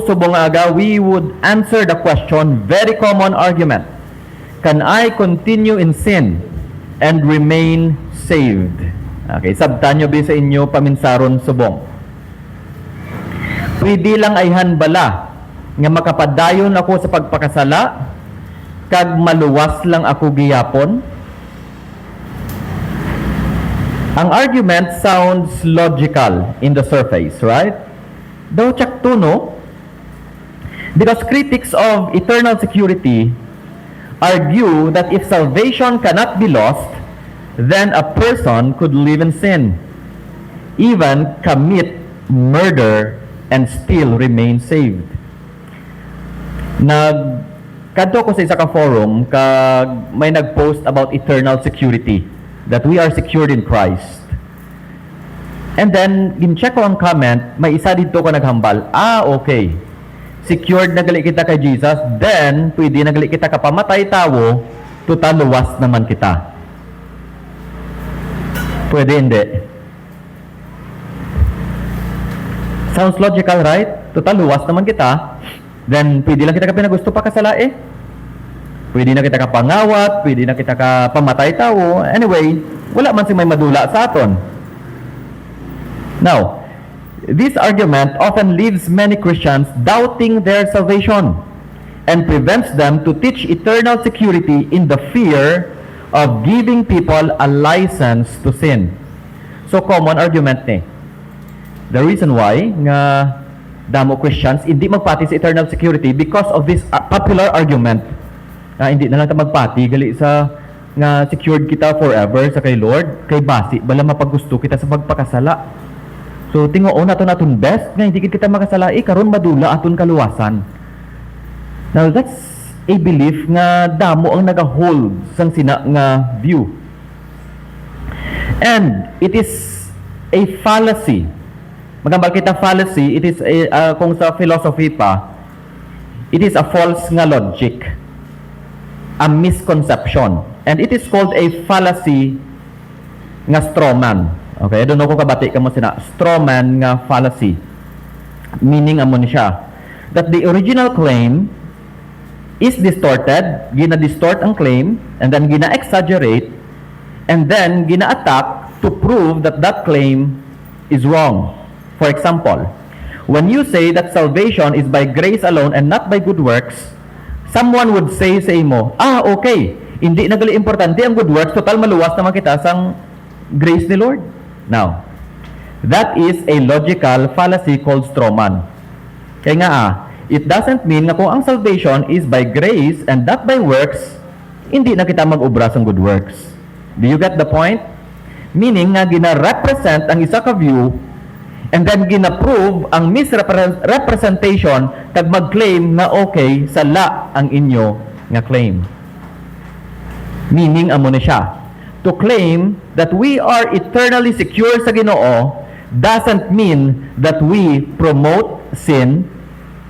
Subong aga, we would answer the question, very common argument. Can I continue in sin and remain saved? Okay, sabtan nyo sa inyo paminsaron subong. Pwede lang ay hanbala nga makapadayon ako sa pagpakasala kag maluwas lang ako giyapon. Ang argument sounds logical in the surface, right? Daw tsak tuno, because critics of eternal security argue that if salvation cannot be lost, then a person could live in sin, even commit murder, and still remain saved. Kadto ko sa isa ka forum, kag may nag-post about eternal security, that we are secured in Christ. And then, gin-check ko ang comment, may isa dito ko naghambal, okay, secured na gali kita kay Jesus, then pwede na gali kita kapamatay tawo, total luwas naman kita. Pwede hindi. Sounds logical, right? Total luwas naman kita, then pwede lang kita kapinagusto pa kasalae. Pwede na kita kapangawat, pwede na kita kapamatay tawo. Anyway, wala man si may madula sa aton. Now, this argument often leaves many Christians doubting their salvation and prevents them to teach eternal security in the fear of giving people a license to sin. So, common argument ni. The reason why nga damo Christians hindi magpati sa eternal security because of this popular argument. Hindi na lang ta magpati gali sa nga secured kita forever sa kay Lord, kay basi bala mapaggusto kita sa pagpakasala. So tinguon naton best nga hindi kita makasalai karon madula aton kaluwasan. Now that's a belief nga damo ang nagahold sang sina nga view. And it is a fallacy. Magambal kita fallacy, it is a kung sa philosophy pa, it is a false nga logic. A misconception. And it is called a fallacy nga straw man. Okay, I don't know kung kabati ka mo sina. Straw man nga fallacy. Meaning amo ni siya. That the original claim is distorted, gina-distort ang claim, and then gina-exaggerate, and then gina-attack to prove that that claim is wrong. For example, when you say that salvation is by grace alone and not by good works, someone would say sa imo, okay, hindi nagali importante ang good works, total maluwas naman kita sang grace ni Lord. Now, that is a logical fallacy called straw man. Kaya nga it doesn't mean nga kung ang salvation is by grace and not by works, hindi na kita mag-ubra sang good works. Do you get the point? Meaning nga gina-represent ang isa ka view and then gina-prove ang misrepresentation kag mag-claim na okay sala ang inyo nga claim. Meaning amo na siya. To claim that we are eternally secure sa Ginoo doesn't mean that we promote sin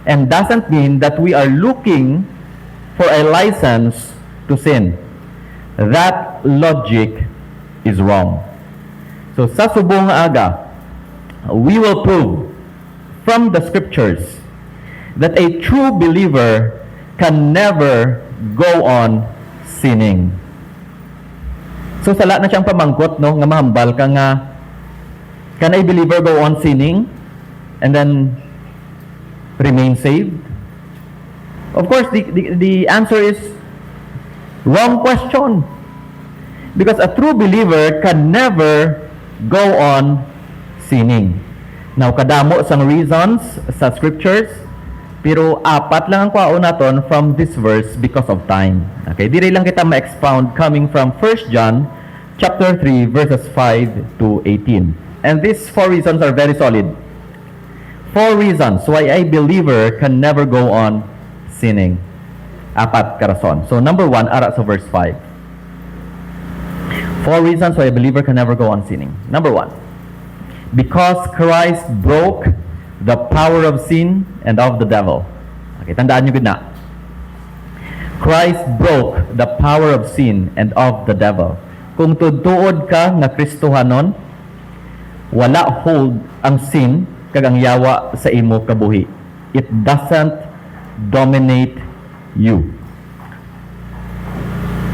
and doesn't mean that we are looking for a license to sin. That logic is wrong. So sa subong aga, we will prove from the scriptures that a true believer can never go on sinning. So sala na siyang pamangkot no nga mahambal ka nga can a believer go on sinning and then remain saved? Of course the answer is wrong question. Because a true believer can never go on sinning. Now kadamo sang reasons sa scriptures, pero apat lang ang kwaon naton from this verse because of time. Okay, diri lang kita ma-expound coming from 1 John chapter 3 verses 5 to 18. And these 4 reasons are very solid. 4 reasons why a believer can never go on sinning. Apat ka rason. So number 1 ara sa verse 5. 4 reasons why a believer can never go on sinning. Number 1. Because Christ broke the power of sin and of the devil. Okay, tandaan nyo gud na. Christ broke the power of sin and of the devil. Kung tutuod ka nga Kristohanon, wala hold ang sin kag ang yawa sa imo kabuhi. it doesn't dominate you.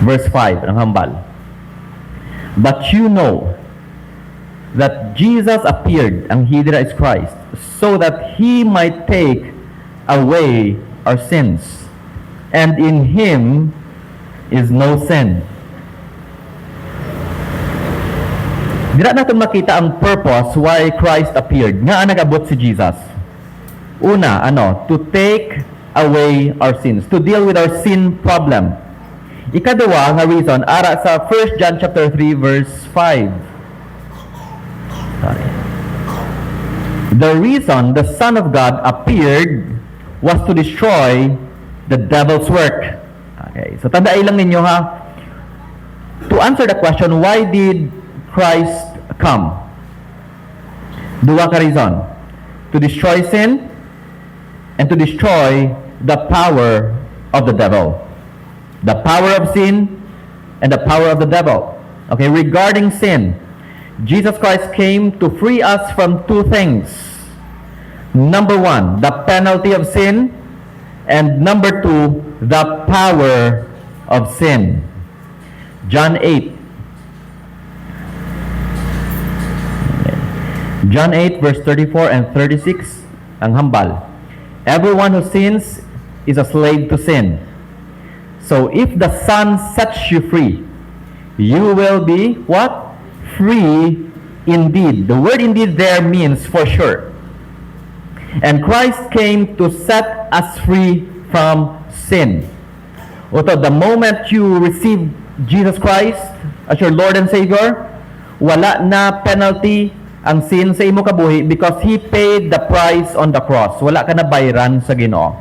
Verse 5, ang hambal. But you know that Jesus appeared, ang Hidra is Christ, so that He might take away our sins. And in Him is no sin. Dira natin makita ang purpose why Christ appeared. Nga nag-abot si Jesus. Una, to take away our sins, to deal with our sin problem. Ikaduwa nga reason, ara sa 1 John chapter 3 verse 5. Sorry. The reason the Son of God appeared was to destroy the devil's work. Okay, so tandaan lang ninyo ha. To answer the question, why did Christ come? Dua ka reason. To destroy sin and to destroy the power of the devil. The power of sin and the power of the devil. Okay, regarding sin, Jesus Christ came to free us from two things. Number one, the penalty of sin, and number two, the power of sin. John 8. John 8 verse 34 and 36, ang hambal. Everyone who sins is a slave to sin. So if the Son sets you free, you will be what? Free indeed. The word indeed there means for sure. And Christ came to set us free from sin. Oto, the moment you receive Jesus Christ as your Lord and Savior, wala na penalty ang sin sa imo kabuhi because He paid the price on the cross. Wala ka na bayaran sa Ginoo.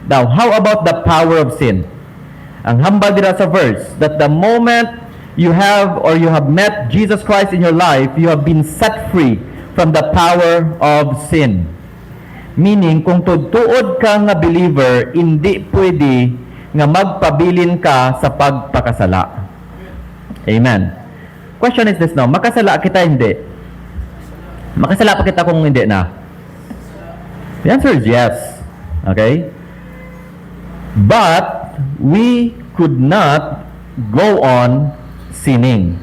Now, how about the power of sin? Ang hambal dira sa verse that the moment you have met Jesus Christ in your life, you have been set free from the power of sin. Meaning, kung tuod ka nga believer, hindi pwede nga magpabilin ka sa pagpakasala. Amen. Question is this now, makasala kita hindi? Makasala pa kita kung hindi na? The answer is yes. Okay? But we could not go on sinning.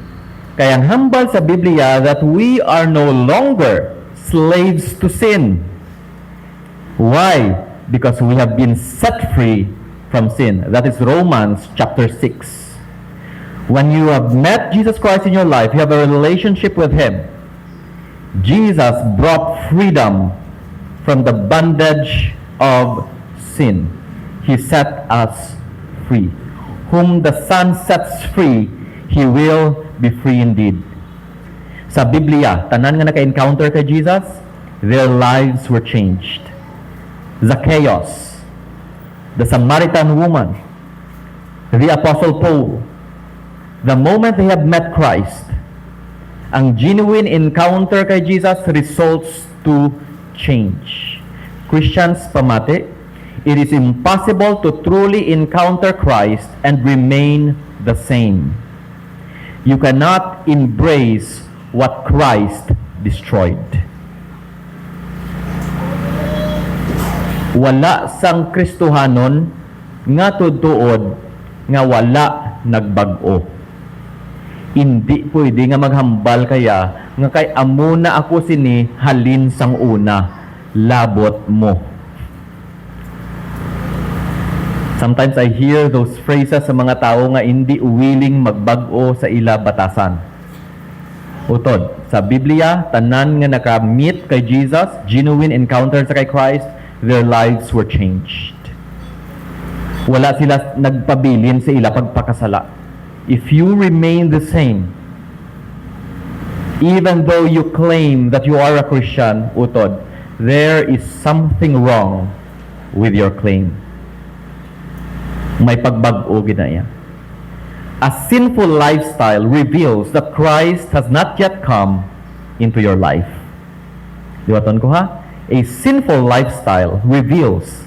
Kaya ang hambal sa Biblia that we are no longer slaves to sin. Why? Because we have been set free from sin. That is Romans chapter 6. When you have met Jesus Christ in your life, you have a relationship with Him. Jesus brought freedom from the bondage of sin. He set us free. Whom the Son sets free, he will be free indeed. Sa Biblia, tanan nga naka-encounter kay Jesus, their lives were changed. Zacchaeus, the Samaritan woman, the Apostle Paul, the moment they have met Christ, ang genuine encounter kay Jesus results to change. Christians, pamati, it is impossible to truly encounter Christ and remain the same. You cannot embrace what Christ destroyed. Wala sang Kristohanon nga tutuod nga wala nagbag-o. Hindi pwede nga maghambal kaya nga kay amo na ako sini halin sang una, labot mo. Sometimes I hear those phrases sa mga tao nga hindi willing magbag-o sa ila batasan. Utod, sa Biblia, tanan nga naka-meet kay Jesus, genuine encounter sa kay Christ, their lives were changed. Wala sila nagpabilin sa ila pagpakasala. If you remain the same, even though you claim that you are a Christian, utod, there is something wrong with your claim. May pagbag-o ginaya. A sinful lifestyle reveals that Christ has not yet come into your life. Diwaton ko ha? A sinful lifestyle reveals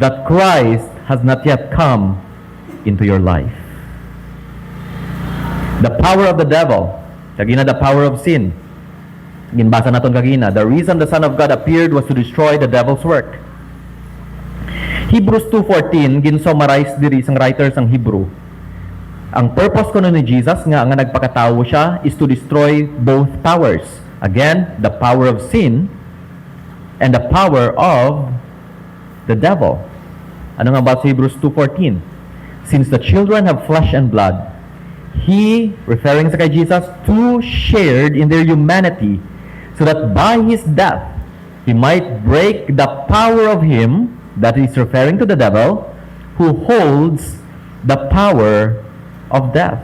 that Christ has not yet come into your life. The power of the devil, kagina the power of sin. Ginbasa naton kagina, the reason the Son of God appeared was to destroy the devil's work. Hebrews 2:14 gin-summarize diri sang writers ang Hebrew. Ang purpose kuno ni Jesus nga nagpakatawo siya is to destroy both powers. Again, the power of sin and the power of the devil. Ano nga ba sa Hebrews 2:14? Since the children have flesh and blood, He, referring sa kay Jesus, too shared in their humanity, so that by His death, He might break the power of him, that is referring to the devil, who holds the power of death.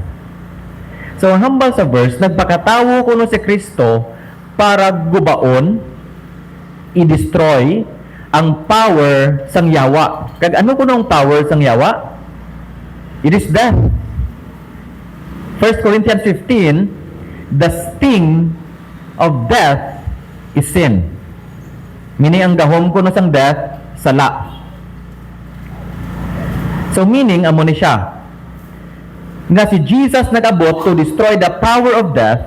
So, ang hambal sa verse, nagpakatawo kuno si Kristo para gubaon, i-destroy ang power sang yawa. Kag ano kuno ang power sang yawa? It is death. 1 Corinthians 15, the sting of death is sin. Meaning, ang gahom kuno sang death, sala. So, meaning, amo ni siya. Nga si Jesus nag-abot to destroy the power of death,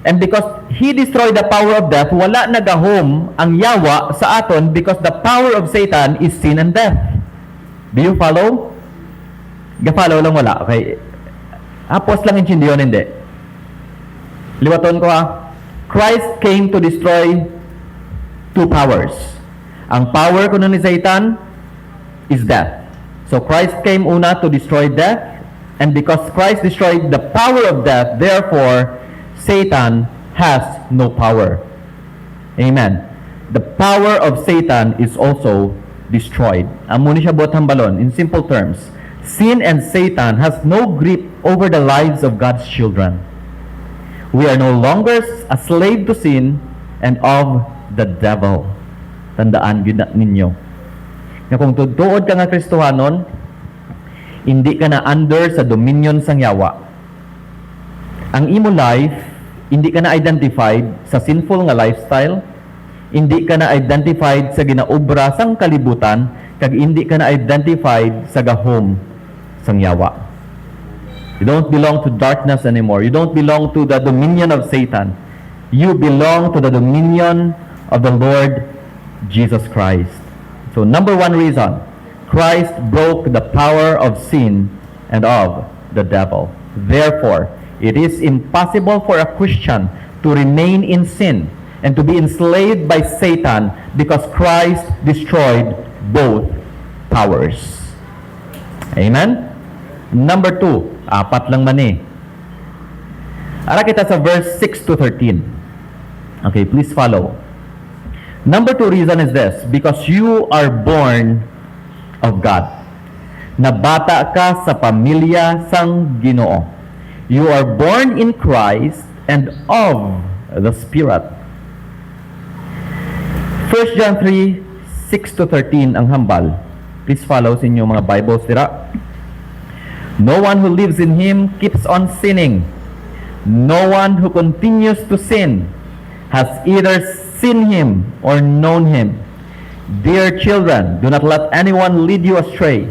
and because He destroyed the power of death, wala nagahom ang yawa sa aton because the power of Satan is sin and death. Do you follow? Ga-follow lang wala. Okay. Apos lang intindiyon, hindi. Liwaton ko ha. Christ came to destroy two powers. Ang power kuno ni Satan is death. So Christ came una to destroy death, and because Christ destroyed the power of death, therefore Satan has no power. Amen. The power of Satan is also destroyed. Amo ni siya botang balon. In simple terms, sin and Satan has no grip over the lives of God's children. We are no longer a slave to sin and of the devil. Tandaan yun na ninyo. Na kung tutuod ka nga Kristohanon, hindi ka na under sa dominion sang yawa. Ang imo life, hindi ka na identified sa sinful nga lifestyle, hindi ka na identified sa ginaobra sang kalibutan, kag hindi ka na identified sa gahom sang yawa. You don't belong to darkness anymore. You don't belong to the dominion of Satan. You belong to the dominion of the Lord Jesus Christ. So, number one reason, Christ broke the power of sin and of the devil. Therefore, it is impossible for a Christian to remain in sin and to be enslaved by Satan because Christ destroyed both powers. Amen? Number two, apat lang man eh. Ara kita sa verse 6 to 13. Okay, please follow. Number two reason is this, because you are born of God. Nabata ka sa pamilya sang Ginoo. You are born in Christ and of the Spirit. 1 John 3, 6 to 13 ang hambal. Please follow sa inyo mga Bibles dira. No one who lives in Him keeps on sinning. No one who continues to sin has either seen Him or known Him. Dear children, do not let anyone lead you astray.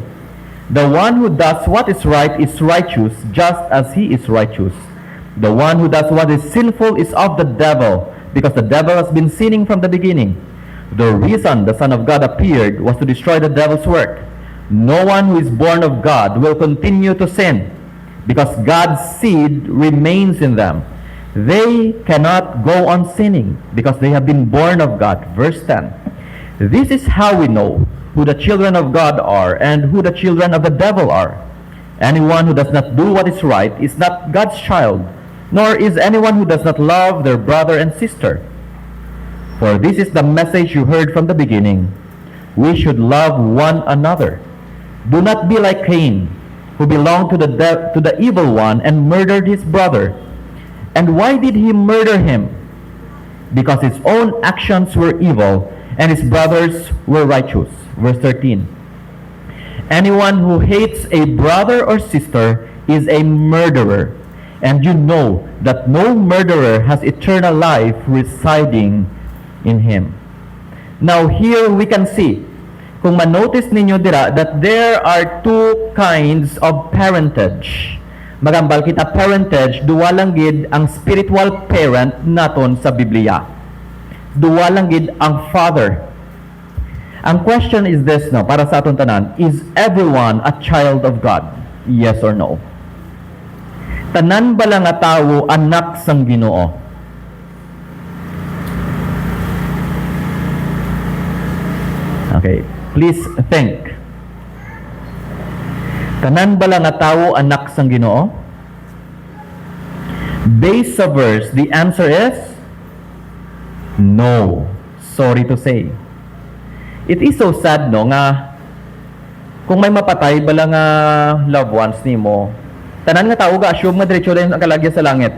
The one who does what is right is righteous, just as he is righteous. The one who does what is sinful is of the devil, because the devil has been sinning from the beginning. The reason the Son of God appeared was to destroy the devil's work. No one who is born of God will continue to sin, because God's seed remains in them. They cannot go on sinning, because they have been born of God. Verse 10. This is how we know who the children of God are and who the children of the devil are. Anyone who does not do what is right is not God's child, nor is anyone who does not love their brother and sister. For this is the message you heard from the beginning. We should love one another. Do not be like Cain, who belonged to the evil one and murdered his brother. And why did he murder him? Because his own actions were evil and his brothers were righteous. Verse 13. Anyone who hates a brother or sister is a murderer, and you know that no murderer has eternal life residing in him. Now here we can see, kung manotice ninyo dira, that there are two kinds of parentage. Magambal kita parentage, duwa lang gid ang spiritual parent naton sa Biblia. Duwa lang gid ang father. Ang question is this, no, para sa atong tanan, is everyone a child of God? Yes or no? Tanan ba lang nga tawo anak sang Ginoo? Okay, please think. Tanan ba lang nga tawo anak sang Ginoo? Based sa verse, the answer is no. Sorry to say. It is so sad, no, nga kung may mapatay bala nga loved ones nimo, tanan nga tao ga assume nga diretso lang ang kalagyan sa langit.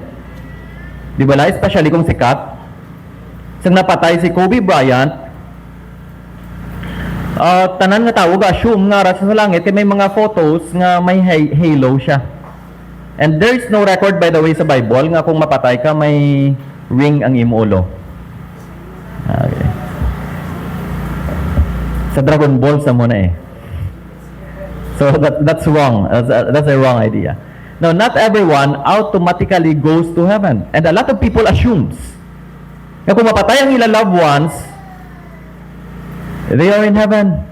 Di ba la? Especially kung sikat. Sang napatay si Kobe Bryant, tanan nga tao ga assume nga rasa sa langit kay may mga photos nga may halo siya. And there is no record, by the way, sa Bible nga kung mapatay ka may ring ang imo ulo. Okay. Sa Dragon Ball sa muna eh. So that's wrong. That's a wrong idea. No, not everyone automatically goes to heaven. And a lot of people assumes na kung mapatay ang ilang loved ones, they are in heaven.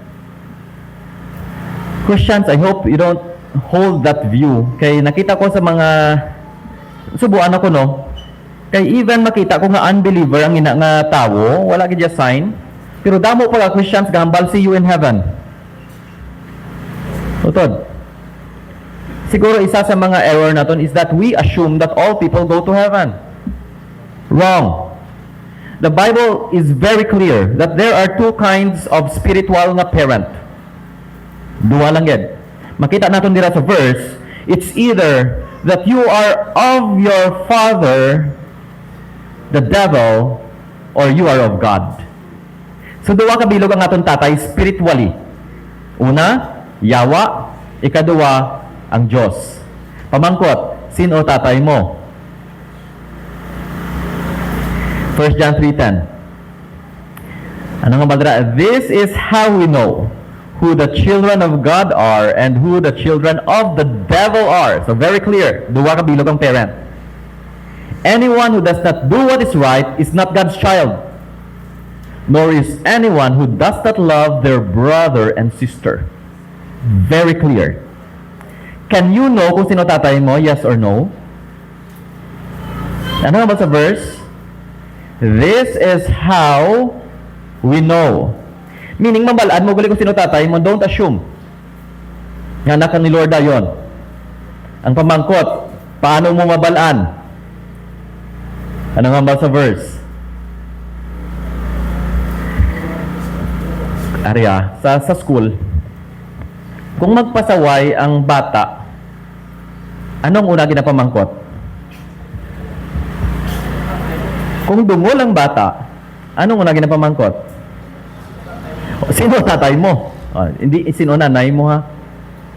Christians, I hope you don't hold that view. Kay nakita ko sa mga subuan ako, no? Kay even makita ko nga unbeliever ang ina nga tawo, wala gid sign. Pero damo pala Christians gahambal, see you in heaven. Utod. Siguro isa sa mga error naton is that we assume that all people go to heaven. Wrong. The Bible is very clear that there are two kinds of spiritual nga parent. Duha lang gid. Makita naton dira sa verse, it's either that you are of your father, the devil, or you are of God. So duwa ka bilog ang aton tatay spiritually. Una, Yawa. Ikaduwa, ang Diyos. Pamangkot, sino tatay mo? 1 John 3:10. Ano nga badra? This is how we know who the children of God are and who the children of the devil are. So very clear. Duwa ka bilog ang parent. Anyone who does not do what is right is not God's child, nor is anyone who does not love their brother and sister. Very clear. Can you know kung sino tatay mo? Yes or no? Ano nga ba sa verse? This is how we know. Meaning, mabalaan mo gali kung sino tatay mo, don't assume. Nga anak ni Lord ayon. Ang pamangkot, paano mo mabalaan? Ano nga ba sa verse? Arya, sa school, kung magpasaway ang bata, anong una ginapamangkot? Kung dungol ang bata, anong una ginapamangkot? Sino tatay mo? Hindi sino nanay mo, ha?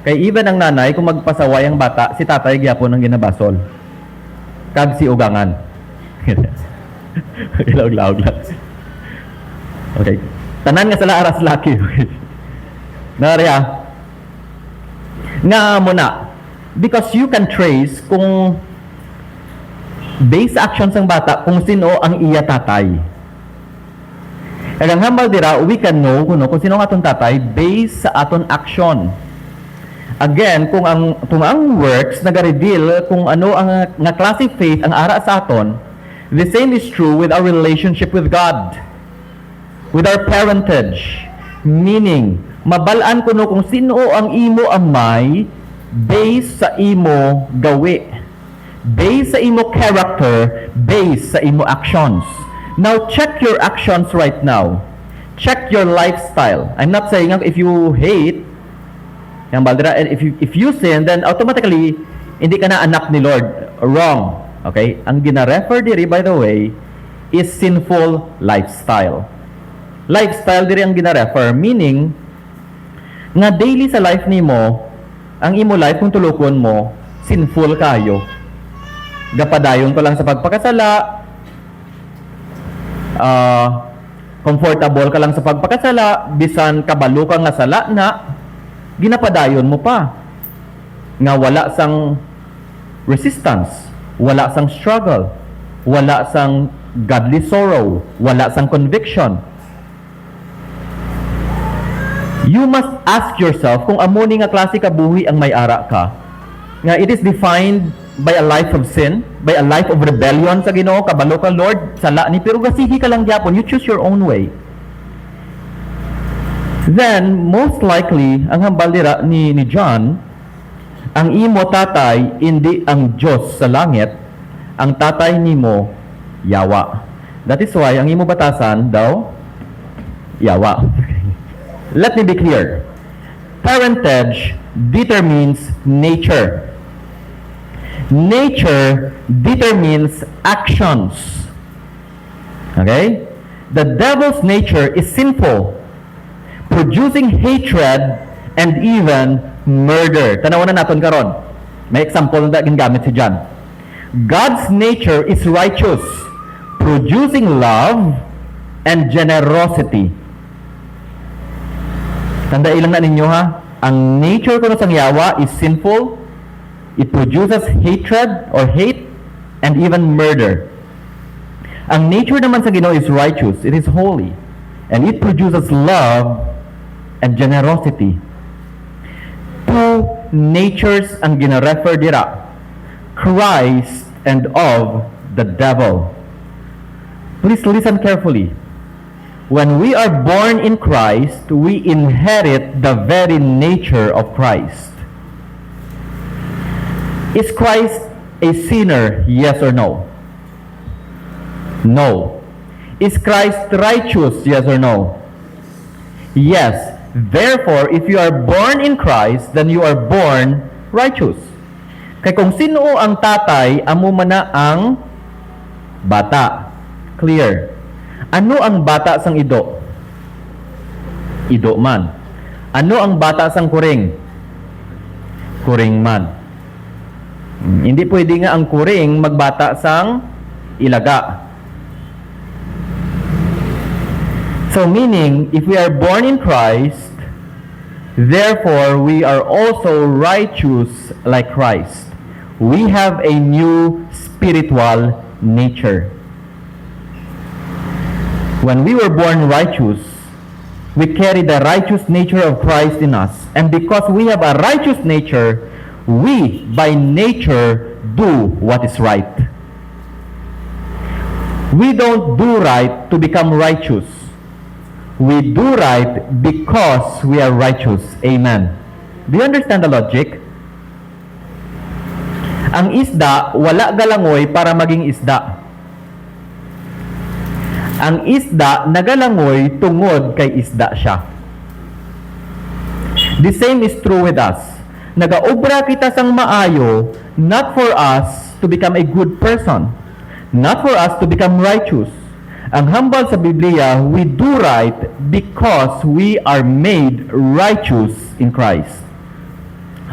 Kay even ang nanay, kung magpasaway ang bata, si tatay gyapon ang ginabasol. Kag si ugangan. Ilaw-law lang. Okay. Tanan nga sila aras laki. Narya. Nga mo na. Because you can trace kung based actions ng bata kung sino ang iya tatay. Ang hambal dira, we can know kung sino ang aton tatay based sa aton action. Again, kung ang works nagareveal kung ano ang nga klase faith ang ara sa aton, the same is true with our relationship with God, with our parentage. Meaning, mabalaan ko kung sino ang imo amay based sa imo gawi, based sa imo character, based sa imo actions. Now, check your actions right now. Check your lifestyle. I'm not saying if you hate, and if you sin, then automatically, hindi ka na anak ni Lord. Wrong. Okay? Ang gina-refer diri, by the way, is sinful lifestyle. Lifestyle diri ang gina-refer, meaning, nga daily sa life nimo, ang imo life kung tulukon mo, sinful kayo. Gapadayon ko lang sa pagpakasala, comfortable ka lang sa pagpakasala, bisan kabalo ka nga sala na, ginapadayon mo pa. Nga wala sang resistance, wala sang struggle, wala sang godly sorrow, wala sang conviction. You must ask yourself kung amo ni nga klase ka buhi ang may ara ka. Nga it is defined by a life of sin, by a life of rebellion sa Ginoo, kabalo ka Lord, sala ni pero gasihi ka lang gyapon, you choose your own way. Then most likely ang hambal dira ni John, ang imo tatay hindi ang Dios sa langit, ang tatay nimo Yawa. That is why ang imo batasan daw Yawa. Let me be clear. Parentage determines nature. Nature determines actions. Okay? The devil's nature is sinful, producing hatred and even murder. Tanawan na natin karon. May example na gingamit si John. God's nature is righteous, producing love and generosity. Tanda ilang na ninyo ha, ang nature ko sa Yawa is sinful, it produces hatred or hate, and even murder. Ang nature naman sa Ginoo is righteous, it is holy, and it produces love and generosity. Two natures ang gina-refer dira, Christ and of the devil. Please listen carefully. When we are born in Christ, we inherit the very nature of Christ. Is Christ a sinner? Yes or no? No. Is Christ righteous? Yes or no? Yes. Therefore, if you are born in Christ, then you are born righteous. Kaya kung sino ang tatay, amo man na ang bata. Clear. Ano ang bata sang ido? Ido man. Ano ang bata sang kuring? Kuring man. Hindi pwede nga ang kuring magbata sang ilaga. So meaning, if we are born in Christ, therefore we are also righteous like Christ. We have a new spiritual nature. When we were born righteous, we carry the righteous nature of Christ in us. And because we have a righteous nature, we by nature do what is right. We don't do right to become righteous. We do right because we are righteous. Amen. Do you understand the logic? Ang isda, wala galangoy para maging isda. Ang isda nagalangoy tungod kay isda siya. The same is true with us. Nagaobra kita sang maayo, not for us to become a good person, not for us to become righteous. Ang hambal sa Biblia, we do right because we are made righteous in Christ.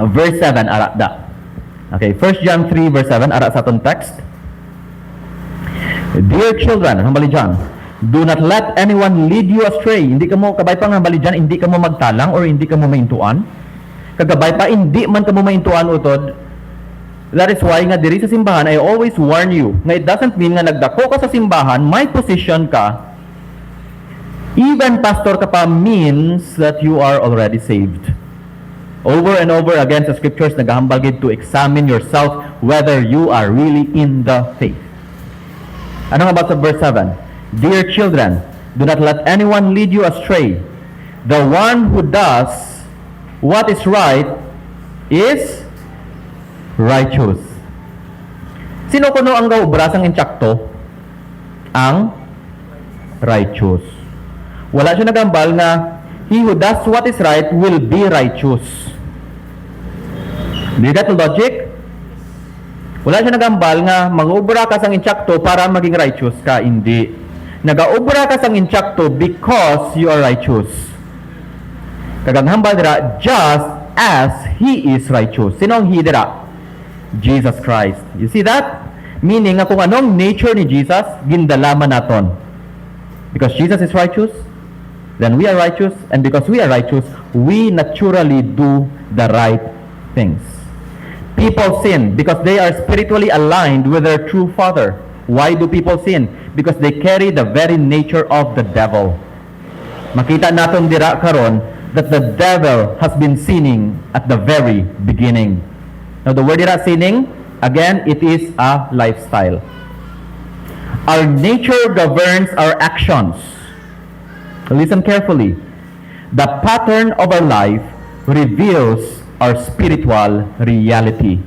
Verse 7, ara da. Okay, 1 John 3 verse 7, ara sa atong text. Dear children, hambali John, do not let anyone lead you astray. Hindi ka mo, kabay pa nga hambali dyan, hindi ka mo magtalang or hindi ka mo maintuan. Kagabay pa, hindi man ka mo maintuan utod. That is why nga diri sa simbahan, I always warn you. Nga it doesn't mean nga nagdako ka sa simbahan, may position ka, even pastor ka pa means that you are already saved. Over and over again sa scriptures, naghahambal gid to examine yourself whether you are really in the faith. Ano nga ba sa verse 7? Dear children, do not let anyone lead you astray. The one who does what is right is righteous. Sino kuno ang gaubra sang intsakto? Ang righteous. Wala siya nagambal nga he who does what is right will be righteous. Do you get the logic? Wala siya nagambal nga mag-ubra ka sang intsakto para maging righteous ka. Hindi. Nag-ubra ka sang intsakto because you are righteous. Kaganghambal dira, just as He is righteous. Sino ang He dira? Jesus Christ. You see that? Meaning nga kung anong nature ni Jesus, gindalaman naton. Because Jesus is righteous, then we are righteous, and because we are righteous, we naturally do the right things. People sin because they are spiritually aligned with their true Father. Why do people sin? Because they carry the very nature of the devil. Makita naton dira karon that the devil has been sinning at the very beginning. Now, the word here sinning, again, it is a lifestyle. Our nature governs our actions. Listen carefully. The pattern of our life reveals our spiritual reality.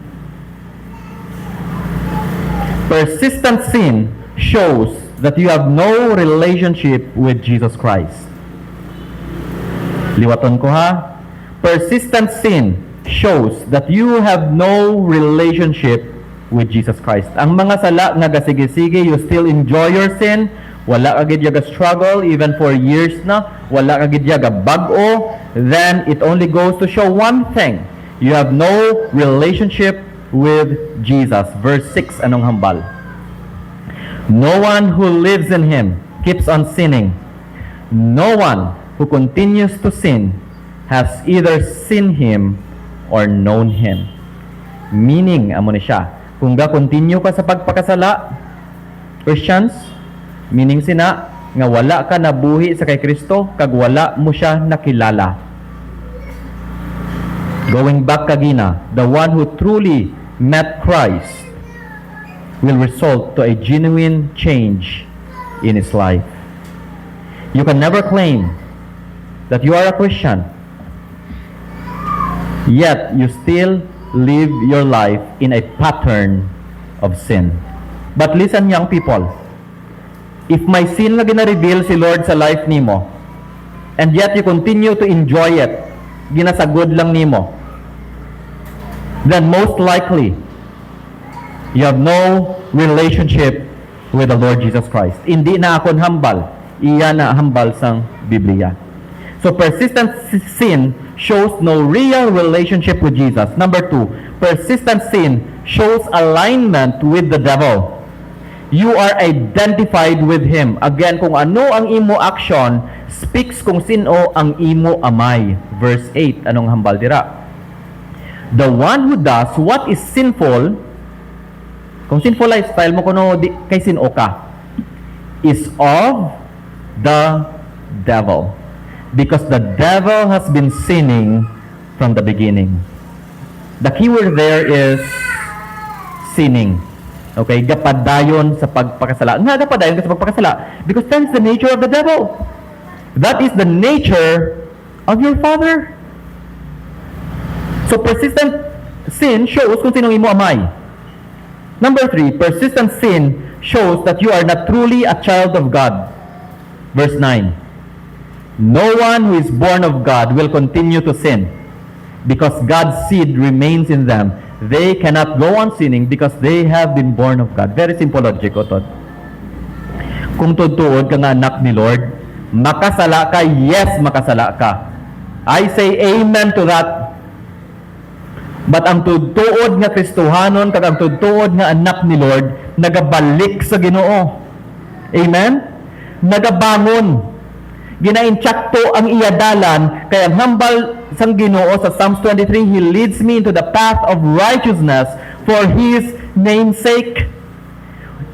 Persistent sin shows that you have no relationship with Jesus Christ. Liwaton ko ha. Persistent sin shows that you have no relationship with Jesus Christ. Ang mga sala nga gasige-sige, you still enjoy your sin, wala ka gid yaga struggle even for years na, wala ka gid yaga bag-o, then it only goes to show one thing. You have no relationship with Jesus. Verse 6, anong hambal? No one who lives in Him keeps on sinning. No one who continues to sin has either seen Him or known Him. Meaning, amo ni siya, kung ga-continue ka sa pagpakasala, Christians, meaning sina, nga wala ka nabuhi sa kay Kristo, kag wala mo siya nakilala. Going back kagina, the one who truly met Christ will result to a genuine change in his life. You can never claim that you are a Christian, yet you still live your life in a pattern of sin. But listen, young people, if may sin na gina-reveal si Lord sa life nimo, and yet you continue to enjoy it, ginasagod lang nimo, then most likely, you have no relationship with the Lord Jesus Christ. Hindi na akon hambal. Iya na hambal sang Biblia. So persistent sin shows no real relationship with Jesus. Number 2, persistent sin shows alignment with the devil. You are identified with him. Again, kung ano ang imo action, speaks kung sino ang imo amay. Verse 8, anong hambal dira? The one who does what is sinful, kung sinful lifestyle mo kuno di kay sino ka, is of the devil. Because the devil has been sinning from the beginning. The key word there is sinning. Okay, gapadayon sa pagpakasala. Nga gapadayon sa pagpakasala because that's the nature of the devil. That is the nature of your father. So persistent sin shows kung sinong imo amay. Number 3, persistent sin shows that you are not truly a child of God. Verse 9. No one who is born of God will continue to sin because God's seed remains in them. They cannot go on sinning because they have been born of God. Very simple logic, Otod. Kung tutuod ka nga anak ni Lord, makasala ka, yes, makasala ka. I say amen to that. But ang tutuod nga Kristohanon, kag ang tutuod nga anak ni Lord, nagabalik sa Ginoo. Amen? Nagabangon. Ginaintsakto ang iyadalan, kaya ang hambal sang Ginoo sa Psalms 23, He leads me into the path of righteousness for His name's sake.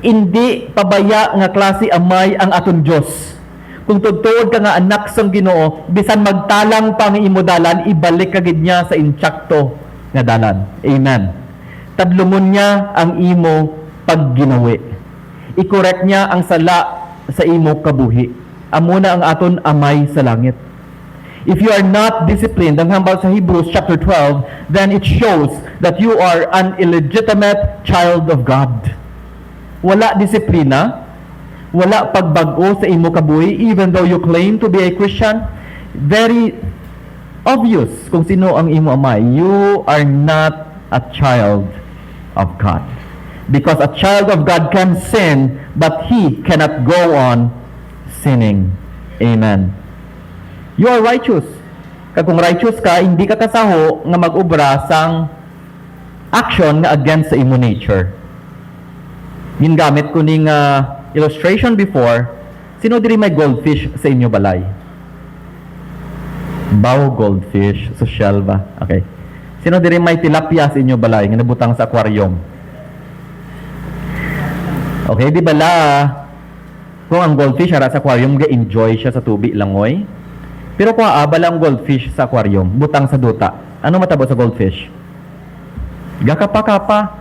Hindi pabaya nga klase amay ang aton Dios. Kung tutuod ka nga anak sang Ginoo, bisan magtalang pang imo dalan, ibalik kagid niya sa intsakto nga dalan. Amen. Tadlumon niya ang imo pagginawi. I-correct niya ang sala sa imo kabuhi. Amo na ang aton amay sa langit. If you are not disciplined, ang hambal sa Hebrews chapter 12, then it shows that you are an illegitimate child of God. Wala disiplina, wala pagbago sa imo kabuhi, even though you claim to be a Christian. Very obvious kung sino ang imo amay. You are not a child of God. Because a child of God can sin, but he cannot go on sinning. Amen. You are righteous. Kung righteous ka, hindi ka kasaho nga mag-ubra sang action nga against sa imo nature. Gingamit ko ning illustration before. Sino diri may goldfish sa inyo balay? Bao goldfish, social ba? Okay. Sino diri may tilapia sa inyo balay nga nabutang sa aquarium? Okay, di bala kung ang goldfish ara sa aquarium ga enjoy siya sa tubig langoy. Pero kung aabala ang goldfish sa aquarium, butang sa duta, ano matabo sa goldfish? Gakapa-kapa.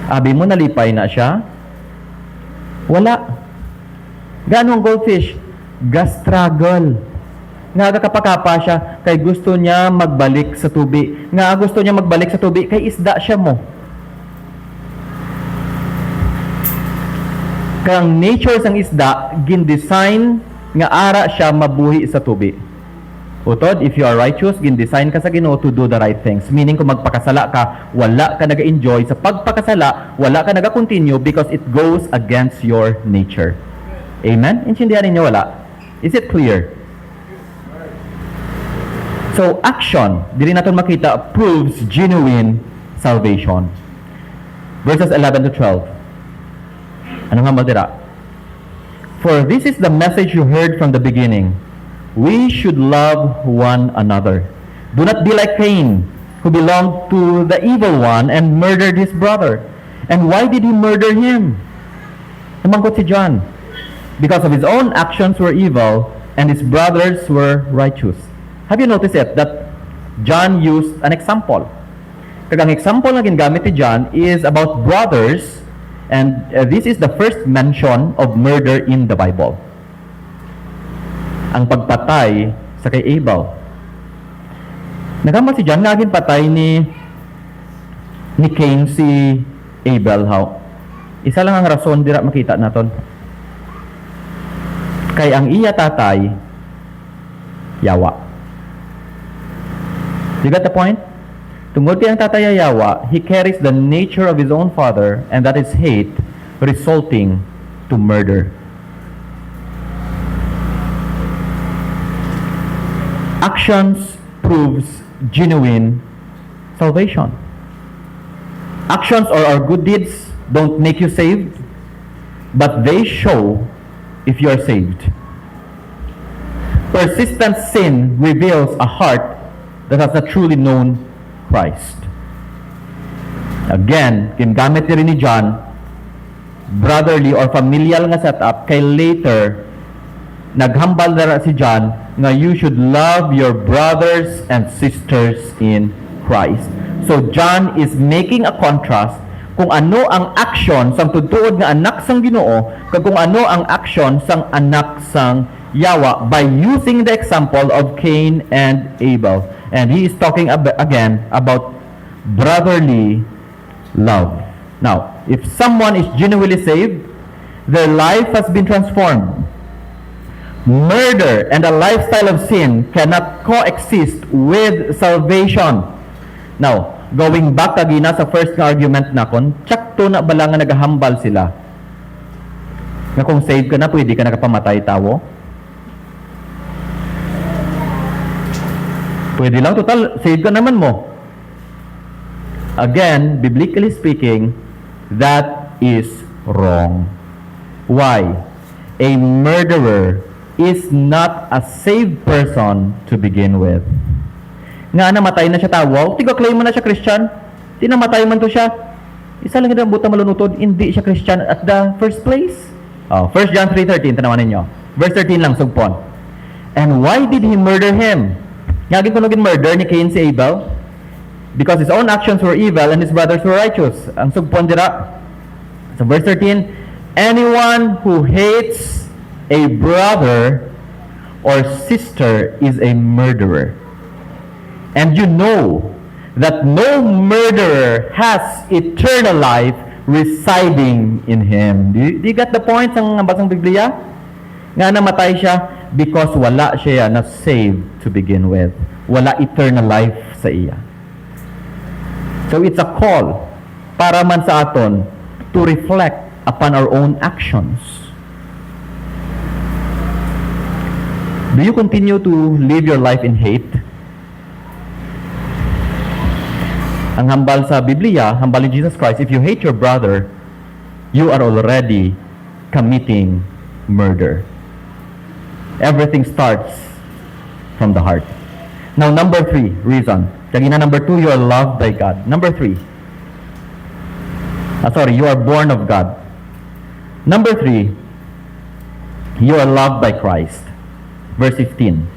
Abi mo, nalipay na siya? Wala. Gaano ang goldfish? Gastruggle. Nga gakapa-kapa siya, kay gusto niya magbalik sa tubig. Nga gusto niya magbalik sa tubig, kay isda siya mo. Kaya ang nature sang isda, gin-design nga ara siya mabuhi sa tubig. Utod, if you are righteous, gin-design ka sa Ginoo to do the right things. Meaning, kung magpakasala ka, wala ka naga-enjoy. Sa pagpakasala, wala ka naga-continue because it goes against your nature. Amen? Intindihan ninyo, wala? Is it clear? So, action, dili natin makita, proves genuine salvation. Verses 11 to 12. Ano nga madira? For this is the message you heard from the beginning. We should love one another. Do not be like Cain, who belonged to the evil one and murdered his brother. And why did he murder him? Namangkot si John. Because of his own actions were evil, and his brothers were righteous. Have you noticed it? That John used an example. Kagang example na gingamit ni John is about brothers, and this is the first mention of murder in the Bible. Ang pagpatay sa kay Abel. Nagama si John nga patay ni Cain si Abel. How? Isa lang ang rason dira makita naton. Kay ang iya tatay yawa. You got the point? Tungod kay ang tatay yawa, he carries the nature of his own father, and that is hate, resulting to murder. Actions proves genuine salvation. Actions or our good deeds don't make you saved, but they show if you are saved. Persistent sin reveals a heart that has not truly known Christ. Again, gingamit rin ni John, brotherly or familial nga setup, kay later, naghambal na si John nga you should love your brothers and sisters in Christ. So John is making a contrast kung ano ang action sang tutuod nga anak sang Ginoo kag kung ano ang action sang anak sang yawa by using the example of Cain and Abel. And he is talking again about brotherly love. Now, if someone is genuinely saved, their life has been transformed. Murder and a lifestyle of sin cannot coexist with salvation. Now, going back agina sa first na argument nakon, tsakto na bala nga nagahambal sila. Nga kung saved ka na, pwede ka nakapamatay tawo. Pwede lang, total, saved ka naman mo. Again, biblically speaking, that is wrong. Why? A murderer is not a saved person to begin with. Nga namatay na siya tawo, tiga-claim mo na siya Christian, tinamatay man to siya, isa lang yung buta malunutod, hindi siya Christian at the first place. 1 John 3:13, tanawan ninyo. Verse 13 lang, sugpon. And why did he murder him? Nga ginkunogin murder ni Cain si Abel? Because his own actions were evil and his brothers were righteous. Ang sugpon dira. So verse 13, anyone who hates a brother or sister is a murderer. And you know that no murderer has eternal life residing in him. Do you get the point ng basang Biblia? Nga namatay siya because wala siya na saved to begin with. Wala eternal life sa iya. So it's a call para man sa aton to reflect upon our own actions. Do you continue to live your life in hate? Ang hambal sa Biblia, hambal ni Jesus Christ, if you hate your brother, you are already committing murder. Everything starts from the heart. Now, number 3, reason. Kagina number 2, you are loved by God. Number 3, you are born of God. Number 3, you are loved by Christ. verse 15.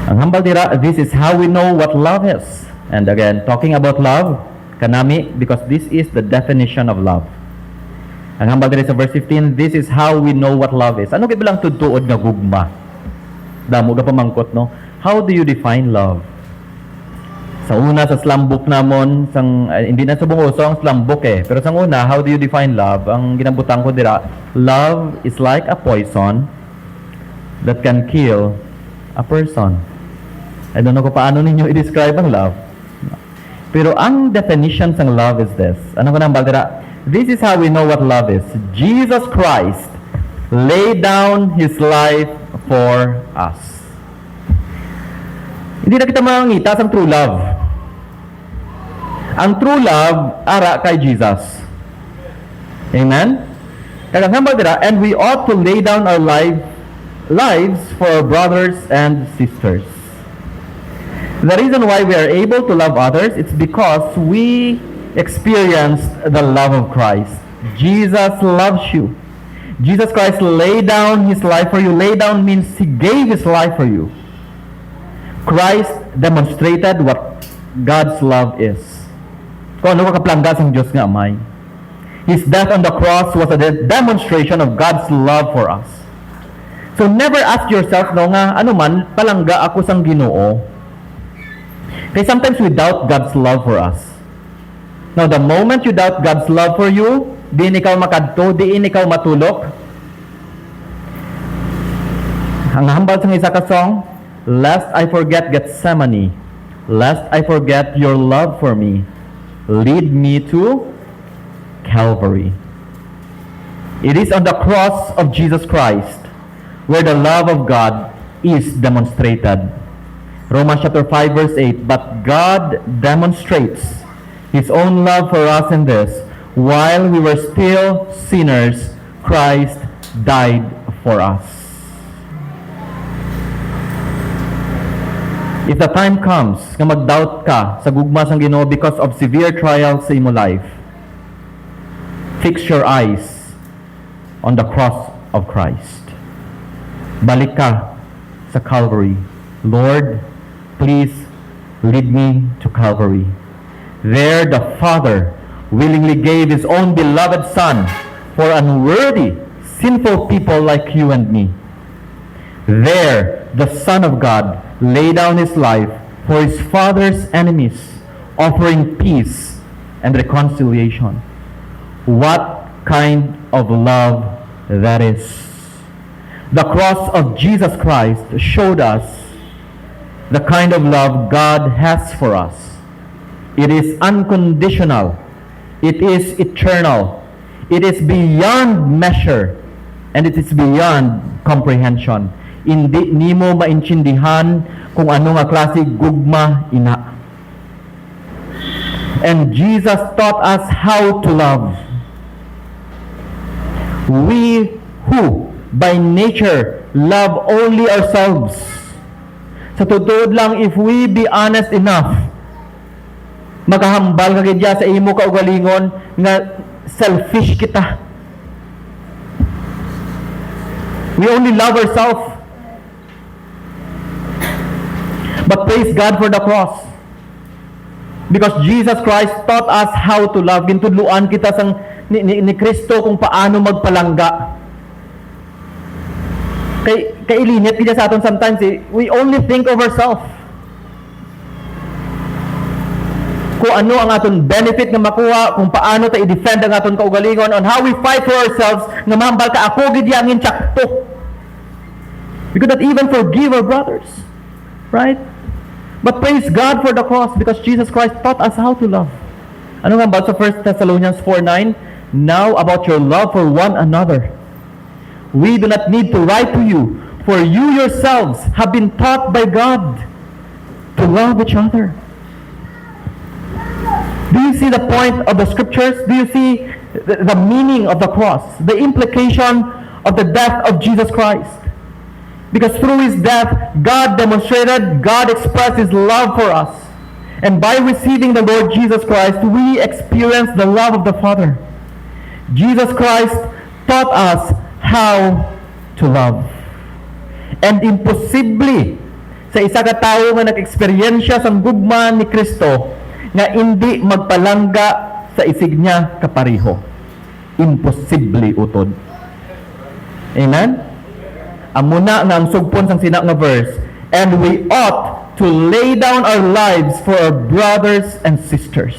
Ang hambal dira, this is how we know what love is. And again, talking about love, kanami, because this is the definition of love. Ang hambal dira sa verse 15, this is how we know what love is. Ano gibilang tutuod nga gugma? Damo ga pamangkot, no? How do you define love? Sa una, sa slam book namon, hindi na sa bungoso ang slam book eh. Pero sa una, how do you define love? Ang ginabutang ko dira, love is like a poison that can kill a person. I don't know kung paano ninyo i-describe ang love. Pero ang definition ng love is this. Ano ko nang baldira? This is how we know what love is. Jesus Christ laid down His life for us. Hindi na kita makangita sa true love. Ang true love, ara kay Jesus. Amen? Kagang baldira, and we ought to lay down our lives for our brothers and sisters. The reason why we are able to love others, it's because we experienced the love of Christ. Jesus loves you. Jesus Christ laid down His life for you. Lay down means He gave His life for you. Christ demonstrated what God's love is. Kung ano kaplanggas ang Diyos nga amay. His death on the cross was a demonstration of God's love for us. So never ask yourself, no nga, ano man, palangga ako sang Ginoo. Because sometimes we doubt God's love for us. Now, the moment you doubt God's love for you, diin ikaw makadto, diin ikaw matulok. Ang hambal sa isa ka song, lest I forget Gethsemane, lest I forget your love for me, lead me to Calvary. It is on the cross of Jesus Christ where the love of God is demonstrated. Romans chapter 5 verse 8, but God demonstrates His own love for us in this, while we were still sinners, Christ died for us. If the time comes nga mag-doubt ka sa gugma sang Ginoo because of severe trials sa imo life, fix your eyes on the cross of Christ. Balik ka sa Calvary. Lord, please lead me to Calvary. There the Father willingly gave His own beloved Son for unworthy, sinful people like you and me. There the Son of God laid down His life for His Father's enemies, offering peace and reconciliation. What kind of love that is! The cross of Jesus Christ showed us the kind of love God has for us. It is unconditional. It is eternal. It is beyond measure. And it is beyond comprehension. Hindi nimo maintindihan kung ano nga klase gugma ina. And Jesus taught us how to love. We who by nature love only ourselves. Sa tutuod lang, if we be honest enough, makahambal ka kaya sa imo kaugalingon nga selfish kita. We only love ourselves. But praise God for the cross. Because Jesus Christ taught us how to love. Gintudluan kita sang ni Kristo kung paano magpalangga. Kay ilinit kita sa aton sometimes we only think of ourselves. Kung ano ang aton benefit nga makuha, kung paano ta i-defend ang aton kaugalingon, on how we fight for ourselves, nga mahambal ka ako gid yangin tsakto. We could not even forgive our brothers. Right? But praise God for the cross because Jesus Christ taught us how to love. Ano nga ba sa 1 Thessalonians 4:9? Now about your love for one another. We do not need to write to you, for you yourselves have been taught by God to love each other. Do you see the point of the scriptures? Do you see the meaning of the cross? The implication of the death of Jesus Christ? Because through His death, God demonstrated, God expressed His love for us. And by receiving the Lord Jesus Christ, we experience the love of the Father. Jesus Christ taught us how to love. And imposible sa isa ka tawo nga nag-eksperyensya sa gugma ni Kristo nga hindi magpalangga sa isig niya kapariho. Imposible utod. Amen? Amuna nga ang sugpon sang sina nga verse, and we ought to lay down our lives for our brothers and sisters.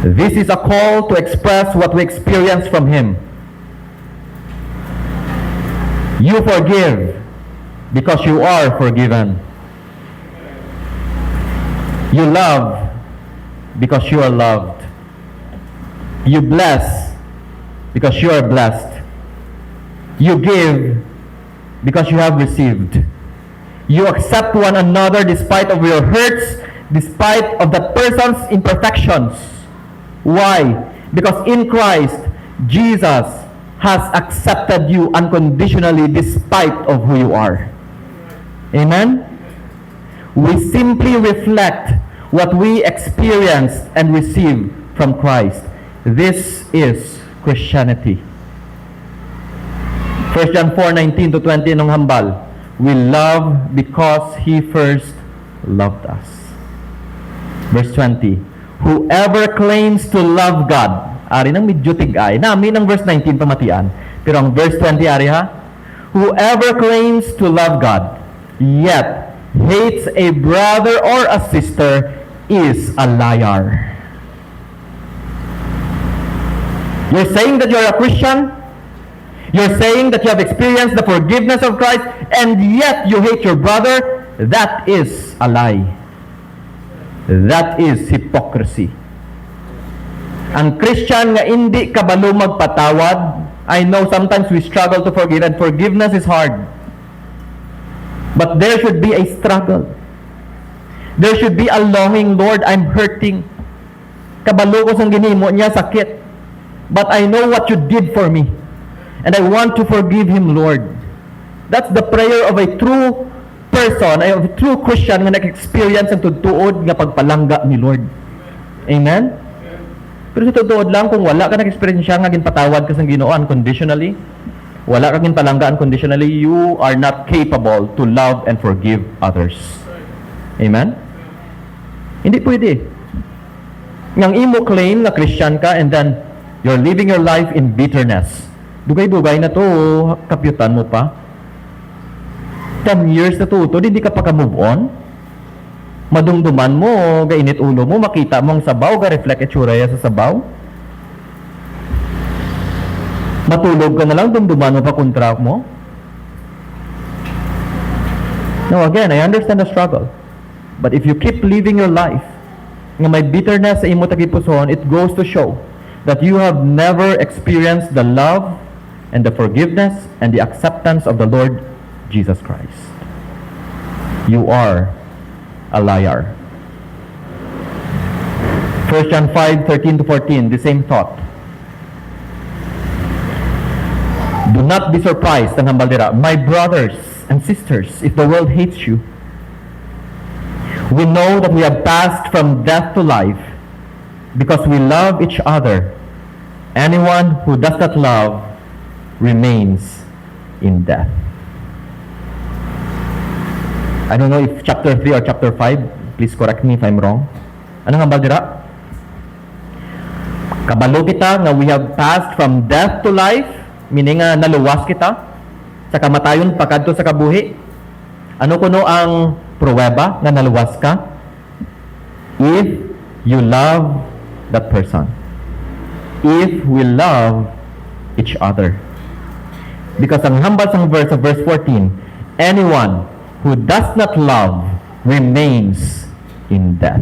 This is a call to express what we experience from Him. You forgive because you are forgiven. You love because you are loved. You bless because you are blessed. You give because you have received. You accept one another despite of your hurts, despite of that person's imperfections. Why? Because in Christ, Jesus has accepted you unconditionally despite of who you are. Amen? We simply reflect what we experience and receive from Christ. This is Christianity. 1 John 4:19 to 20 nung hambal. We love because He first loved us. Verse 20. Whoever claims to love God, ari nang medyo tig-ay. Namin ang verse 19 pamatian. Pero ang verse 20 ari ha. Whoever claims to love God, yet hates a brother or a sister is a liar. You're saying that you're a Christian? You're saying that you have experienced the forgiveness of Christ, and yet you hate your brother? That is a lie. That is hypocrisy. Ang Christian nga hindi kabalo magpatawad, I know sometimes we struggle to forgive, and forgiveness is hard. But there should be a struggle. There should be a longing, Lord, I'm hurting. Kabalo ko sang ginhimo niya, sakit. But I know what you did for me. And I want to forgive him, Lord. That's the prayer of a true person, of a true Christian nga nag-experience ang tutuod nga pagpalangga ni Lord. Amen? Pero sa tutuod lang, kung wala ka nag-experience siya nga ginpatawad ka sa Ginoo unconditionally, wala ka ginpalangga unconditionally, you are not capable to love and forgive others. Amen? Hindi pwede. Ngang imo claim na Christian ka and then you're living your life in bitterness. Dugay-dugay na to, kapyutan mo pa. 10 years na to, hindi ka pa ka-move on. Madumduman mo, gainit ulo mo, makita mong sabaw, ga-reflect itsura sa sabaw. Matulog ka na lang, dumduman mo pa kontra mo. Now again, I understand the struggle. But if you keep living your life, nga may bitterness sa imo tagipuson, it goes to show that you have never experienced the love and the forgiveness and the acceptance of the Lord Jesus Christ. You are a liar. 1 John 5:13 to 14, the same thought. Do not be surprised, ang hambal dira, my brothers and sisters, if the world hates you. We know that we have passed from death to life because we love each other. Anyone who does not love remains in death. I don't know if chapter 3 or chapter 5. Please correct me if I'm wrong. Anong hambal dira? Kabalo kita nga we have passed from death to life, meaning nga naluwas kita sa kamatayon pagkadto sa kabuhi. Ano kuno ang pruweba nga naluwas ka? If you love that person. If we love each other. Because ang hambal sang verse of verse 14, anyone who does not love remains in death.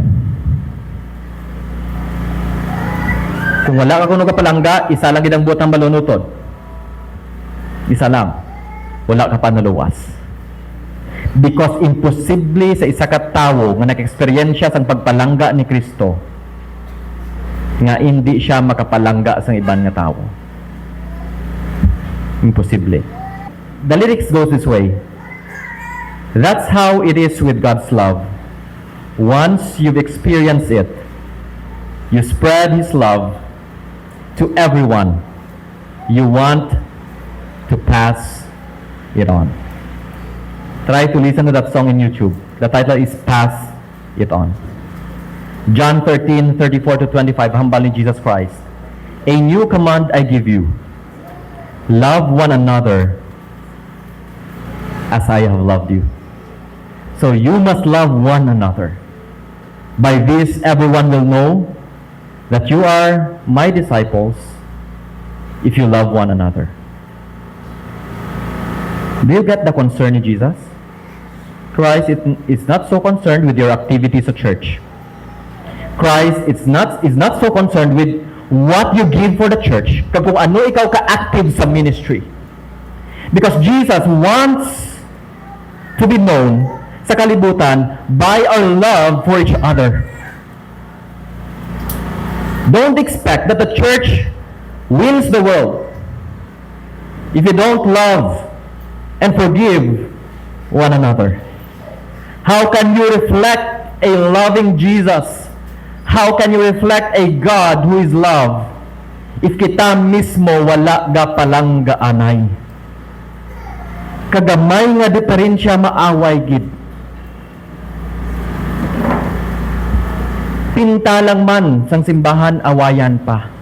Kung wala ka kuno kapalangga, isa lang gid ang buot ng balunutod. Isa lang. Wala ka pa naluwas. Because imposible sa isa ka tawo nga nag-eksperyensya sang pagpalangga ni Kristo nga hindi siya makapalangga sa iban nga tawo. Imposible. The lyrics goes this way. That's how it is with God's love. Once you've experienced it, you spread His love to everyone you want to pass it on. Try to listen to that song in YouTube. The title is Pass It On. John 13:34-25, humble in Jesus Christ. A new command I give you. Love one another as I have loved you. So you must love one another. By this, everyone will know that you are my disciples if you love one another. Do you get the concern of Jesus? Christ is not so concerned with your activities at church. Christ is not so concerned with what you give for the church, kung ano ikaw ka-active sa ministry. Because Jesus wants to be known sa kalibutan by our love for each other. Don't expect that the church wins the world if you don't love and forgive one another. How can you reflect a loving Jesus? How can you reflect a God who is love if kita mismo wala ga palang gaanay? Kagamay nga diferensya maaway gid. Pintalang man sang simbahan awayan pa.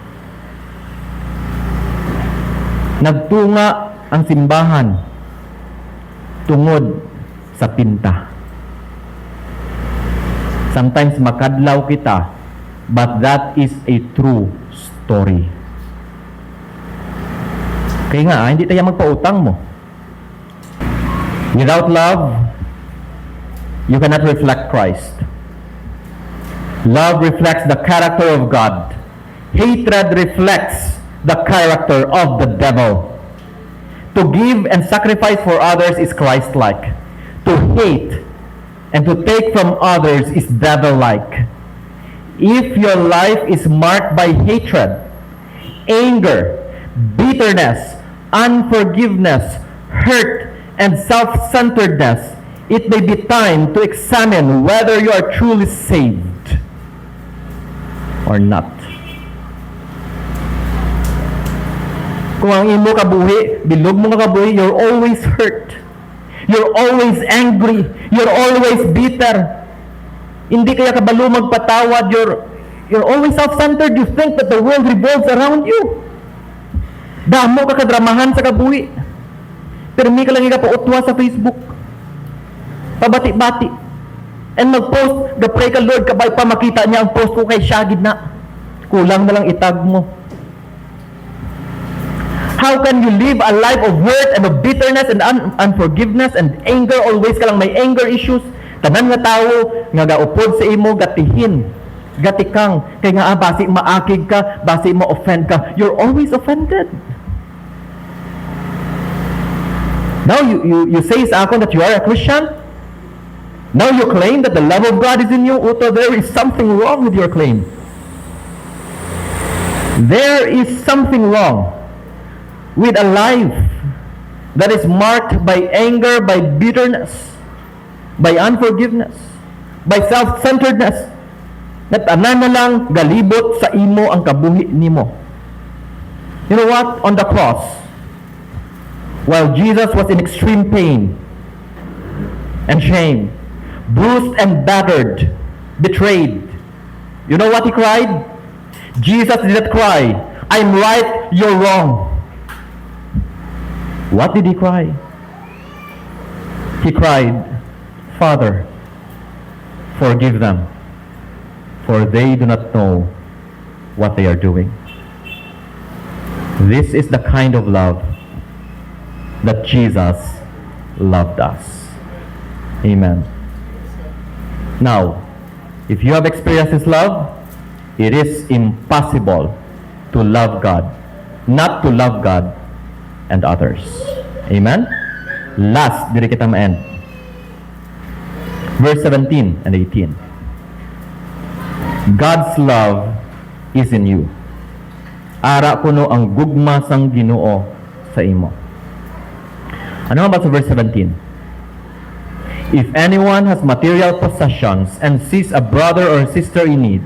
Nagtunga ang simbahan tungod sa pinta. Sometimes makadlaw kita, but that is a true story. Kaya nga, hindi tayo magpautang mo. Without love, you cannot reflect Christ. Love reflects the character of God. Hatred reflects the character of the devil. To give and sacrifice for others is Christ-like. To hate and to take from others is devil-like. If your life is marked by hatred, anger, bitterness, unforgiveness, hurt, and self-centeredness, it may be time to examine whether you are truly saved or not. Kung ang imo kabuhi, bilog mo nga kabuhi, you're always hurt. You're always angry. You're always bitter. Hindi kaya kabalo magpatawad. You're always self-centered. You think that the world revolves around you. Damo ka kadramahan sa kabuhi. Pero may ka lang ikapautwa sa Facebook. Pabati-bati. And mag-post, gapray ka Lord, kabay pa makita niya ang post ko kay Shagid na. Kulang na lang itag mo. How can you live a life of hurt and of bitterness and unforgiveness and anger? Always ka lang may anger issues. Tanan nga tao nga gaupod sa imo gatihin, gatikang kay nga basi maakig ka, basi mo offend ka. You're always offended. Now you say sa akon that you are a Christian. Now you claim that the love of God is in you. Although there is something wrong with your claim. There is something wrong with a life that is marked by anger, by bitterness, by unforgiveness, by self-centeredness, na tanan na lang galibot sa imo ang kabuhi nimo. You know what? On the cross, while Jesus was in extreme pain and shame, bruised and battered, betrayed, you know what he cried? Jesus did not cry, I'm right, you're wrong. What did he cry? He cried, Father, forgive them, for they do not know what they are doing. This is the kind of love that Jesus loved us. Amen. Now, if you have experienced His love, it is impossible to love God, not to love God and others. Amen? Last, diri kita ma-end. Verse 17 and 18. God's love is in you. Ara kuno ang gugma sang Ginoo sa imo. Ano ba sa verse 17? If anyone has material possessions and sees a brother or sister in need,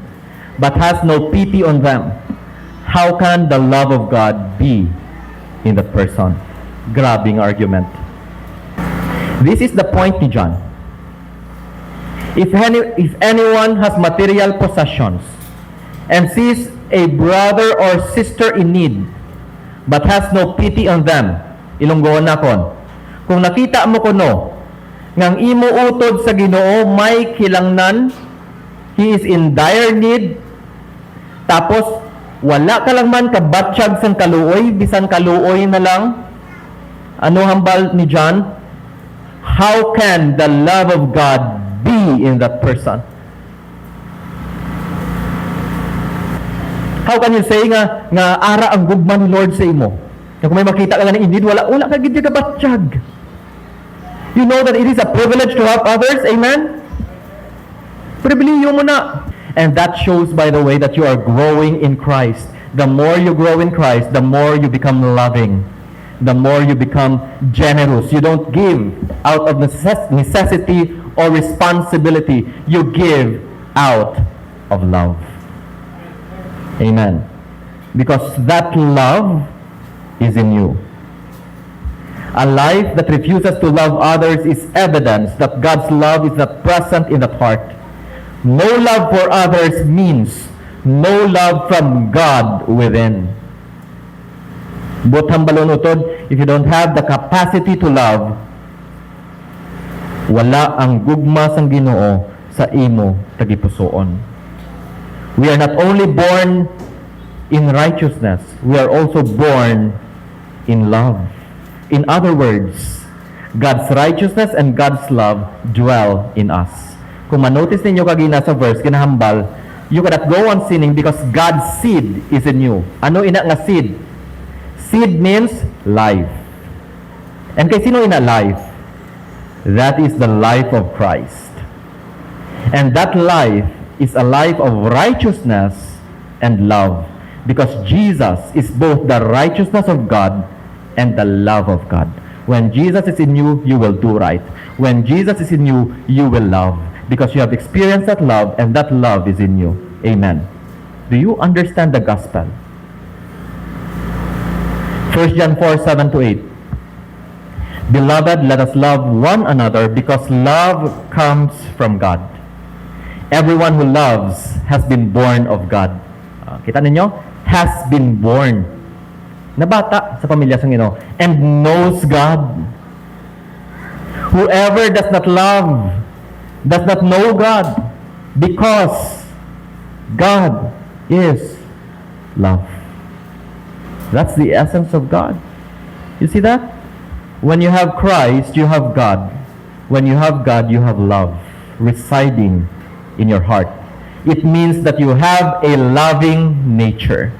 but has no pity on them, how can the love of God be in that person. Grabing argument. This is the point ni John. If anyone has material possessions and sees a brother or sister in need, but has no pity on them, ilunggoon na kon. Kung nakita mo kuno, ngang imo utod sa Ginoo may kilangnan, he is in dire need, tapos wala ka lang man kabatsyag sang kaluoy, bisan kaluoy na lang, ano hambal ni John? How can the love of God be in that person? How can you say nga ara ang gugma ni Lord sa imo? Kung may makita ka nga ng indeed, wala ka gid ka batsyag. You know that it is a privilege to help others, amen? Pribiliyo mo na. And that shows, by the way, that you are growing in Christ. The more you grow in Christ, the more you become loving. The more you become generous. You don't give out of necessity or responsibility. You give out of love. Amen. Because that love is in you. A life that refuses to love others is evidence that God's love is not present in that heart. No love for others means no love from God within. Butang balonutod, if you don't have the capacity to love, wala ang gugma sang Ginoo sa imo tagipusoon. We are not only born in righteousness, we are also born in love. In other words, God's righteousness and God's love dwell in us. Kung manotice ninyo kagina sa verse, kinahambal, you cannot go on sinning because God's seed is in you. Ano ina nga seed? Seed means life. And kay sino ina life? That is the life of Christ. And that life is a life of righteousness and love. Because Jesus is both the righteousness of God and the love of God. When Jesus is in you, you will do right. When Jesus is in you, you will love. Because you have experienced that love, and that love is in you. Amen. Do you understand the gospel? 1 John 4:7-8. Beloved, let us love one another because love comes from God. Everyone who loves has been born of God. Kita ninyo? Has been born. Na bata sa pamilya sang Ginoo and knows God. Whoever does not love does not know God, because God is love. That's the essence of God. You see that? When you have Christ, you have God. When you have God, you have love residing in your heart. It means that you have a loving nature.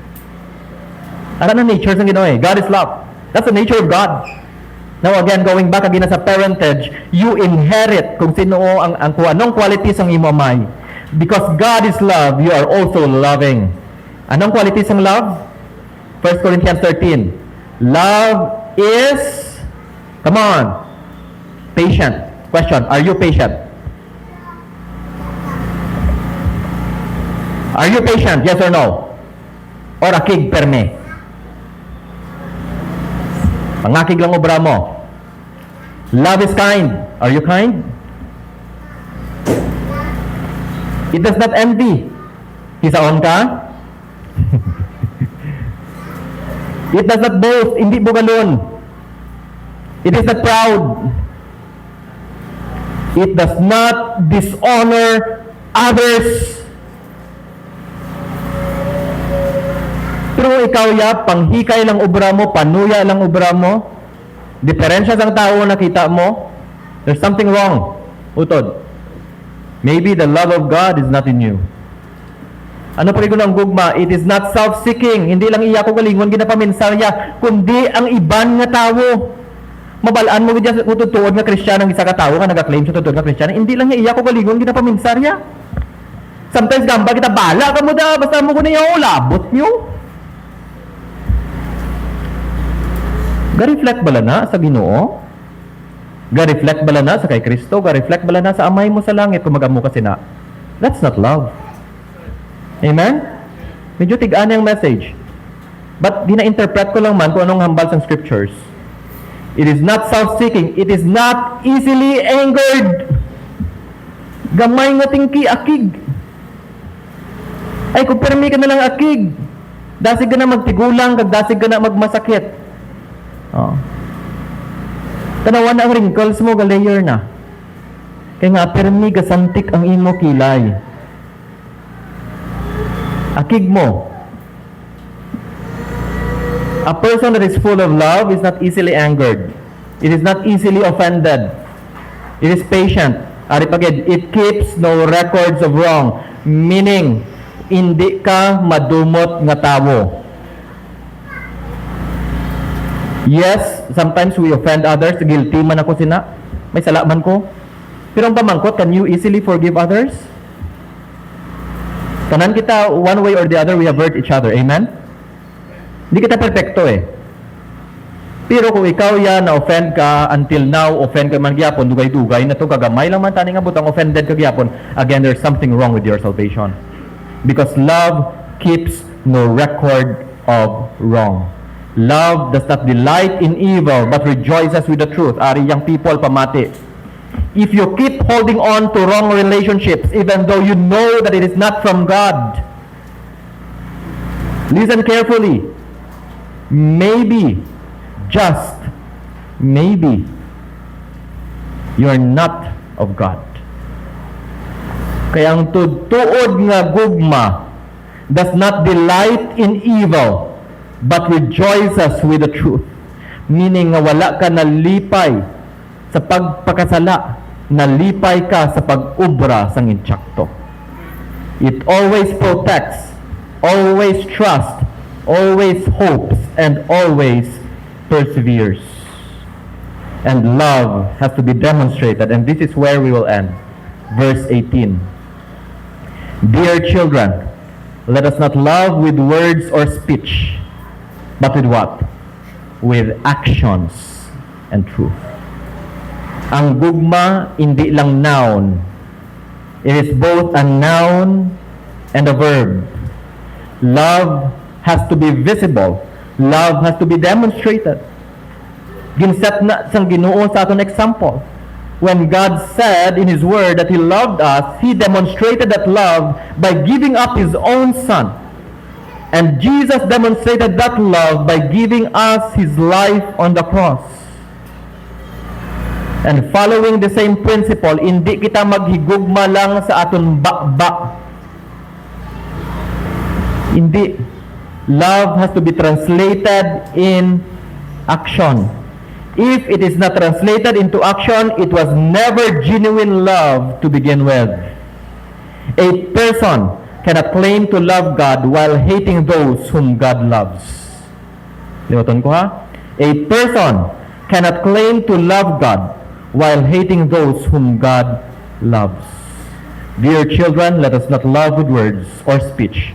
Ano na nature ng Ginoo? God is love. That's the nature of God. Now again, going back again sa parentage, you inherit kung sino ang anong qualities ang imo amay. Because God is love, you are also loving. Anong qualities ng love? 1 Corinthians 13. Love is, come on, patient. Question, are you patient? Are you patient? Yes or no? Or akig perme? Pangakig lang obra mo. Love is kind. Are you kind? It does not envy. Hisaon ka? It does not boast. Hindi bugalon. It is not proud. It does not dishonor others. Pero ikaw ya, panghikay lang obra mo, panuya lang obra mo, diferensya sang tao nakita mo, there's something wrong. Utod. Maybe the love of God is not in you. Ano pa rin ang gugma? It is not self-seeking. Hindi lang iya ko galingon ginapaminsarya, kundi ang iban nga tao. Mabalaan mo gidya kung tutuod nga Kristiyano ang isa ka tao ka nag-claim sa tutuod nga Kristiyano, hindi lang iya ko galingon ginapaminsarya. Sometimes gamba kita bala ka mo da, basta mo ko na yung labot nyo. Ga-reflect bala na sa Ginoo? Ga-reflect bala na sa kay Kristo? Ga-reflect bala na sa amay mo sa langit kung mag-amo kasi na? That's not love. Amen? Medyo tigaan yung message. But dina-interpret ko lang man kung anong hambal sa scriptures. It is not self-seeking. It is not easily angered. Gamay nga tingki akig. Ay, kung permi ka na lang akig, dasig ka na magtigulang, kag dasig ka na magmasakit. Oh. Tanawan na ang wrinkles mo, ga-layer na. Kaya nga, permi gasantik ang imo kilay. Akig mo. A person that is full of love is not easily angered. It is not easily offended. It is patient. Ari pagid, it keeps no records of wrong. Meaning, hindi ka madumot nga tawo. Yes, sometimes we offend others. Guilty man ako sina. May sala man ko. Pero ang pamangkot, can you easily forgive others? Tanan kita, one way or the other, we have hurt each other. Amen? Hindi kita perfecto eh. Pero kung ikaw yan, na-offend ka, until now, offend ka man gyapon, dugay-dugay, na to kagamay lang man tani nga butang offended ka gyapon, again, there's something wrong with your salvation. Because love keeps no record of wrong. Love does not delight in evil, but rejoices with the truth. Ari yang people pamati. If you keep holding on to wrong relationships, even though you know that it is not from God, listen carefully. Maybe, just maybe, you're not of God. Kaya ang tuod nga gugma does not delight in evil, but rejoices with the truth. Meaning nga wala ka nalipay sa pagpakasala, nalipay ka sa pag-ubra sa intsakto. It always protects, always trusts, always hopes, and always perseveres. And love has to be demonstrated, and this is where we will end. Verse 18. Dear children, let us not love with words or speech, but with what? With actions and truth. Ang gugma, hindi lang noun. It is both a noun and a verb. Love has to be visible. Love has to be demonstrated. Ginset na sang Ginoo sa aton example. When God said in His Word that He loved us, He demonstrated that love by giving up His own Son. And Jesus demonstrated that love by giving us His life on the cross. And following the same principle, hindi kita maghigugma lang sa aton bakba. Hindi. Love has to be translated in action. If it is not translated into action, it was never genuine love to begin with. A person cannot claim to love God while hating those whom God loves. Limutan ko ha? A person cannot claim to love God while hating those whom God loves. Dear children, let us not love with words or speech,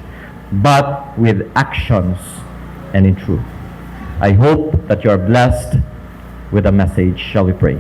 but with actions and in truth. I hope that you are blessed with a message. Shall we pray?